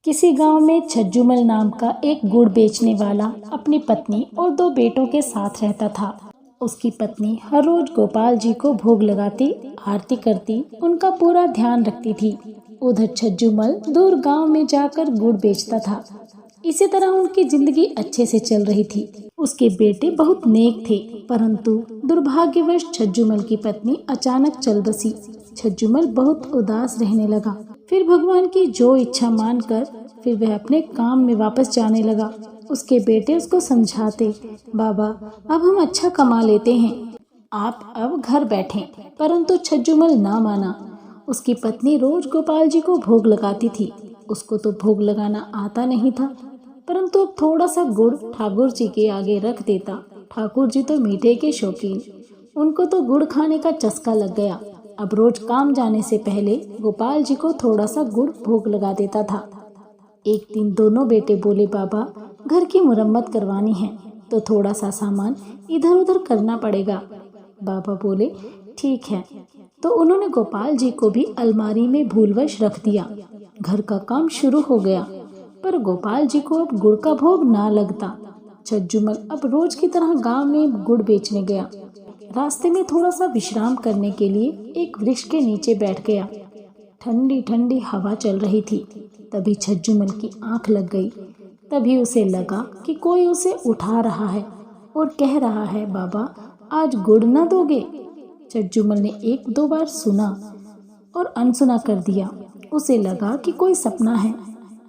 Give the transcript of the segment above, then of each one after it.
किसी गांव में छज्जूमल नाम का एक गुड़ बेचने वाला अपनी पत्नी और 2 बेटों के साथ रहता था। उसकी पत्नी हर रोज गोपाल जी को भोग लगाती, आरती करती, उनका पूरा ध्यान रखती थी। उधर छज्जूमल दूर गांव में जाकर गुड़ बेचता था। इसी तरह उनकी जिंदगी अच्छे से चल रही थी। उसके बेटे बहुत नेक थे, परंतु दुर्भाग्यवश छज्जूमल की पत्नी अचानक चल बसी। छज्जूमल बहुत उदास रहने लगा। फिर भगवान की जो इच्छा मानकर फिर वह अपने काम में वापस जाने लगा। उसके बेटे उसको समझाते, बाबा अब हम अच्छा कमा लेते हैं, आप अब घर बैठें। परंतु छज्जूमल ना माना। उसकी पत्नी रोज गोपाल जी को भोग लगाती थी। उसको तो भोग लगाना आता नहीं था, परंतु अब थोड़ा सा गुड़ ठाकुर जी के आगे रख देता। ठाकुर जी तो मीठे के शौकीन, उनको तो गुड़ खाने का चस्का लग गया। अब रोज काम जाने से पहले गोपाल जी को थोड़ा सा गुड़ भोग लगा देता था। एक दिन दोनों बेटे बोले, बाबा घर की मुरम्मत करवानी है तो थोड़ा सा सामान इधर उधर करना पड़ेगा। बाबा बोले ठीक है। तो उन्होंने गोपाल जी को भी अलमारी में भूलवश रख दिया। घर का काम शुरू हो गया, पर गोपाल जी को अब गुड़ का भोग ना लगता। छज्जूमल अब रोज की तरह गांव में गुड़ बेचने गया। रास्ते में थोड़ा सा विश्राम करने के लिए एक वृक्ष के नीचे बैठ गया। ठंडी ठंडी हवा चल रही थी। तभी छज्जूमल की आंख लग गई। तभी उसे लगा कि कोई उसे उठा रहा है और कह रहा है, बाबा आज गुड़ न दोगे। छज्जूमल ने 1-2 बार सुना और अनसुना कर दिया। उसे लगा कि कोई सपना है,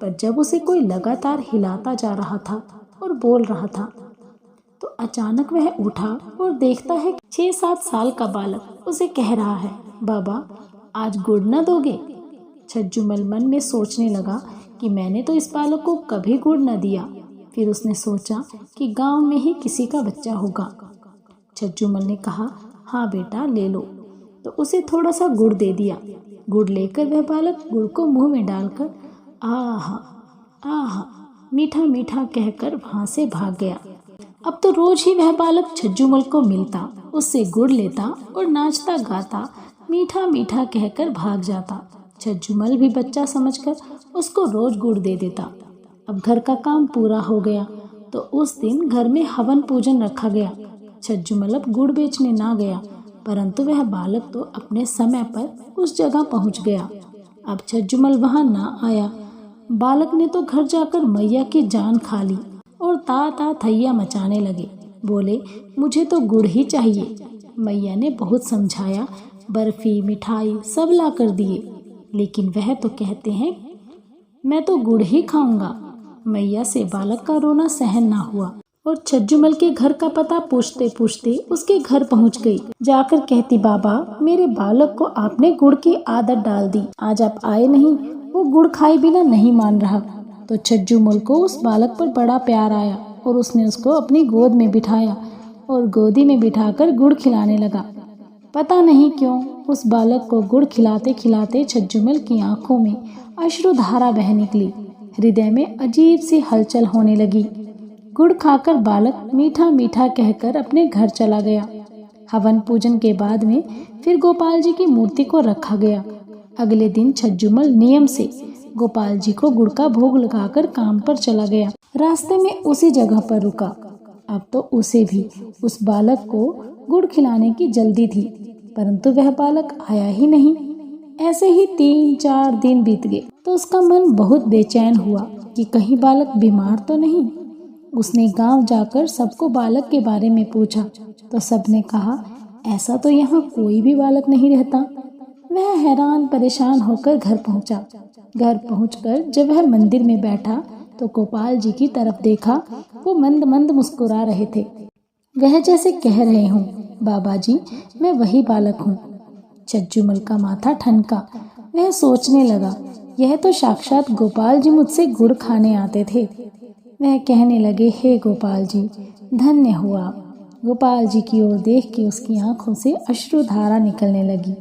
पर जब उसे कोई लगातार हिलाता जा रहा था और बोल रहा था, तो अचानक वह उठा और देखता है कि 6-7 साल का बालक उसे कह रहा है, बाबा आज गुड़ न दोगे। छज्जूमल मन में सोचने लगा कि मैंने तो इस बालक को कभी गुड़ न दिया। फिर उसने सोचा कि गांव में ही किसी का बच्चा होगा। छज्जूमल ने कहा, हाँ बेटा ले लो। तो उसे थोड़ा सा गुड़ दे दिया। गुड़ लेकर वह बालक गुड़ को मुंह में डालकर आहा आहा मीठा मीठा कहकर वहां से भाग गया। अब तो रोज ही वह बालक छज्जूमल को मिलता, उससे गुड़ लेता और नाचता गाता मीठा मीठा कहकर भाग जाता। छज्जूमल भी बच्चा समझकर उसको रोज गुड़ दे देता। अब घर का काम पूरा हो गया तो उस दिन घर में हवन पूजन रखा गया। छज्जूमल अब गुड़ बेचने ना गया, परंतु वह बालक तो अपने समय पर उस जगह पहुंच गया। अब छज्जूमल वहां ना आया। बालक ने तो घर जाकर मैया की जान खा ली और ता ता थैया मचाने लगे। बोले, मुझे तो गुड़ ही चाहिए। मैया ने बहुत समझाया, बर्फी मिठाई सब ला कर दिए, लेकिन वह तो कहते हैं मैं तो गुड़ ही खाऊंगा। मैया से बालक का रोना सहन ना हुआ और छज्जूमल के घर का पता पूछते पूछते उसके घर पहुंच गई। जाकर कहती, बाबा मेरे बालक को आपने गुड़ की आदत डाल दी, आज आप आए नहीं, वो गुड़ खाए बिना नहीं मान रहा। तो छज्जूमल को उस बालक पर बड़ा प्यार आया और उसने उसको अपनी गोद में बिठाया और गोदी में बिठाकर गुड़ खिलाने लगा। पता नहीं क्यों उस बालक को गुड़ खिलाते खिलाते छज्जूमल की आंखों में अश्रुधारा बह निकली। हृदय में अजीब सी हलचल होने लगी। गुड़ खाकर बालक मीठा मीठा कहकर अपने घर चला गया। हवन पूजन के बाद में फिर गोपाल जी की मूर्ति को रखा गया। अगले दिन छज्जूमल नियम से गोपाल जी को गुड़ का भोग लगाकर काम पर चला गया। रास्ते में उसी जगह पर रुका। अब तो उसे भी उस बालक को गुड़ खिलाने की जल्दी थी, परंतु वह बालक आया ही नहीं। ऐसे ही 3-4 दिन बीत गए तो उसका मन बहुत बेचैन हुआ कि कहीं बालक बीमार तो नहीं। उसने गांव जाकर सबको बालक के बारे में पूछा तो सबने कहा, ऐसा तो यहाँ कोई भी बालक नहीं रहता। वह हैरान परेशान होकर घर पहुंचा। घर पहुंचकर जब वह मंदिर में बैठा तो गोपाल जी की तरफ देखा। वो मंद मंद मुस्कुरा रहे थे। वह जैसे कह रहे हों, बाबा जी मैं वही बालक हूँ। छज्जूमल का माथा ठनका। वह सोचने लगा, यह तो साक्षात गोपाल जी मुझसे गुड़ खाने आते थे। वह कहने लगे, हे गोपाल जी धन्य हुआ। गोपाल जी की ओर देख के उसकी आंखों से अश्रुधारा निकलने लगी।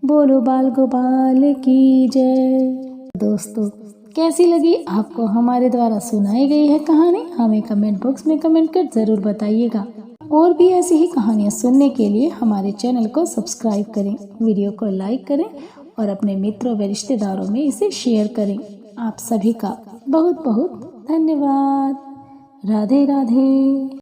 बोलो बाल गोपाल की जय। दोस्तों कैसी लगी आपको हमारे द्वारा सुनाई गई है कहानी, हमें कमेंट बॉक्स में कमेंट कर जरूर बताइएगा। और भी ऐसी ही कहानियाँ सुनने के लिए हमारे चैनल को सब्सक्राइब करें, वीडियो को लाइक करें और अपने मित्रों व रिश्तेदारों में इसे शेयर करें। आप सभी का बहुत बहुत धन्यवाद। राधे राधे।